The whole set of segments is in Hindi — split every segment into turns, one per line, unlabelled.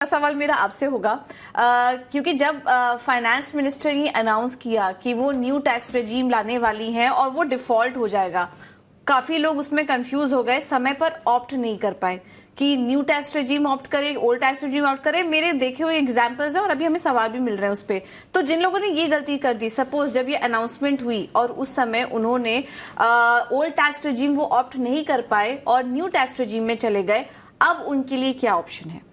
सवाल मेरा आपसे होगा क्योंकि जब फाइनेंस मिनिस्टर ने अनाउंस किया कि वो न्यू टैक्स रेजीम लाने वाली हैं और वो डिफॉल्ट हो जाएगा, काफी लोग उसमें कंफ्यूज हो गए, समय पर ऑप्ट नहीं कर पाए कि न्यू टैक्स रेजीम ऑप्ट करे, ओल्ड टैक्स रेजीम ऑप्ट करे। मेरे देखे हुए एग्जांपल्स हैं और अभी हमें सवाल भी मिल रहे हैं उस पे। तो जिन लोगों ने ये गलती कर दी, सपोज जब ये अनाउंसमेंट हुई और उस समय उन्होंने ओल्ड टैक्स रेजीम वो ऑप्ट नहीं कर पाए और न्यू टैक्स रेजीम में चले गए, अब उनके लिए क्या ऑप्शन है?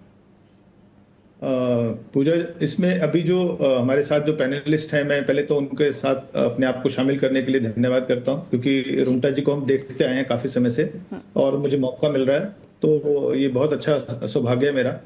पूजा, इसमें अभी जो हमारे साथ जो पैनलिस्ट हैं, मैं पहले तो उनके साथ अपने आप को शामिल करने के लिए धन्यवाद करता हूं, क्योंकि रुंगटा जी को हम देखते आए हैं काफी समय से और मुझे मौका मिल रहा है, तो ये बहुत अच्छा सौभाग्य है मेरा।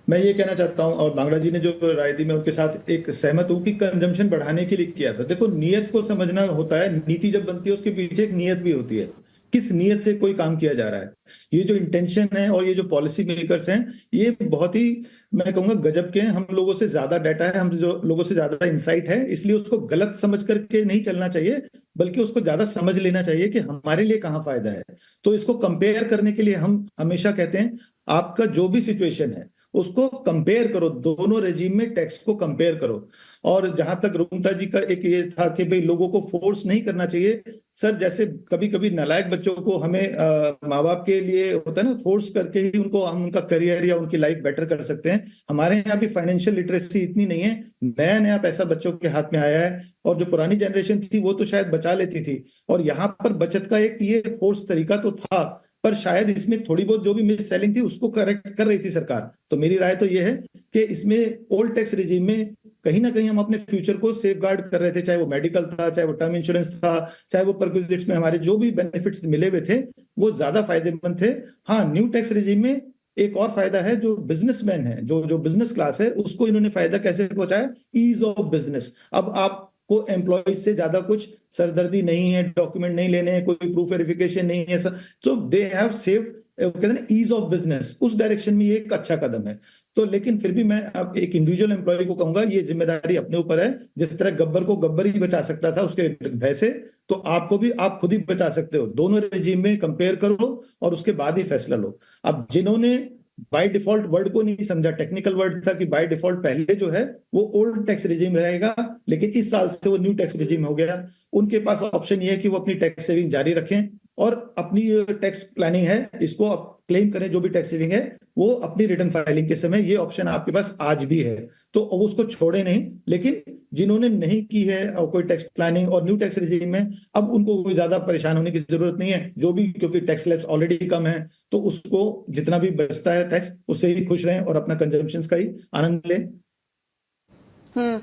मैं ये कहना चाहता हूं, और बांगड़ा जी ने जो राय दी मैं उनके साथ एक सहमत हूं कि कंजम्पशन बढ़ाने के लिए किया था। देखो, नियत को समझना होता है, नीति जब बनती है उसके पीछे एक नियत भी होती है, किस नियत से कोई काम किया जा रहा है। ये जो इंटेंशन है और ये जो पॉलिसी मेकर्स हैं, ये बहुत ही, मैं कहूंगा, गजब के हैं। हम लोगों से ज्यादा डाटा है, हम जो लोगों से ज्यादा इंसाइट है, इसलिए उसको गलत समझ करके नहीं चलना चाहिए, बल्कि उसको ज्यादा समझ लेना चाहिए कि हमारे लिए कहाँ फायदा है। तो इसको कंपेयर करने के लिए हम हमेशा कहते हैं, आपका जो भी सिचुएशन है उसको कंपेयर करो, दोनों रेजिम में टैक्स को कंपेयर करो। और जहां तक रुंगटा जी का एक ये था कि भाई लोगों को फोर्स नहीं करना चाहिए, सर, जैसे कभी कभी नालायक बच्चों को हमें माँ बाप के लिए होता है ना, फोर्स करके ही उनको हम उनका करियर या उनकी लाइफ बेटर कर सकते हैं। हमारे यहाँ भी फाइनेंशियल लिटरेसी इतनी नहीं है, नया नया पैसा बच्चों के हाथ में आया है, और जो पुरानी जनरेशन थी वो तो शायद बचा लेती थी, और यहाँ पर बचत का एक ये फोर्स तरीका तो था, पर शायद इसमें थोड़ी बहुत जो भी मिस सेलिंग थी उसको करेक्ट कर रही थी सरकार। तो मेरी राय तो ये है कि इसमें ओल्ड टैक्स रिजीम में कहीं ना कहीं हम अपने फ्यूचर को सेफ गार्ड कर रहे थे, चाहे वो मेडिकल था, चाहे वो टर्म इंश्योरेंस था, चाहे वो परक्विजिट्स में हमारे जो भी बेनिफिट्स मिले हुए थे वो ज्यादा फायदेमंद थे। हाँ, न्यू टैक्स रिजीम में एक और फायदा है, जो बिजनेसमैन है, जो जो बिजनेस क्लास है, उसको इन्होंने फायदा कैसे पहुंचाया, ईज ऑफ बिजनेस। अब आपको एम्प्लॉयज से ज्यादा कुछ सरदर्दी नहीं है, डॉक्यूमेंट नहीं लेने हैं, कोई प्रूफ वेरिफिकेशन नहीं है, तो दे हैव सेव्ड, कहते हैं ना, ईज ऑफ बिजनेस। उस डायरेक्शन में ये एक अच्छा कदम है। तो लेकिन फिर भी मैं अब एक इंडिविजुअल एम्प्लॉय को कहूंगा, ये जिम्मेदारी अपने ऊपर है। जिस तरह गब्बर को गब्बर ही बचा सकता था उसके भय से, तो आपको भी आप खुद ही बचा सकते हो। दोनों रेजिम में कंपेयर करो और उसके बाद ही फैसला लो। अब जिन्होंने बाय डिफॉल्ट वर्ड को नहीं समझा, टेक्निकल वर्ड था कि बाय डिफॉल्ट पहले जो है वो ओल्ड टैक्स रिजीम रहेगा, लेकिन इस साल से वो न्यू टैक्स रिजीम हो गया, उनके पास ऑप्शन ये है कि वो अपनी टैक्स सेविंग जारी रखें और अपनी टैक्स प्लानिंग है इसको क्लेम करें, जो भी टैक्स सेविंग है वो अपनी रिटर्न फाइलिंग के समय, ये ऑप्शन आपके पास आज भी है, तो उसको छोड़े नहीं। लेकिन जिन्होंने नहीं की है और कोई टैक्स प्लानिंग और न्यू टैक्स रिजीम में, अब उनको कोई ज्यादा परेशान होने की जरूरत नहीं है, जो भी, क्योंकि टैक्स स्लैब्स ऑलरेडी कम है, तो उसको जितना भी बचता है टैक्स उससे ही खुश रहें और अपना कंजम्पशन का ही आनंद लें।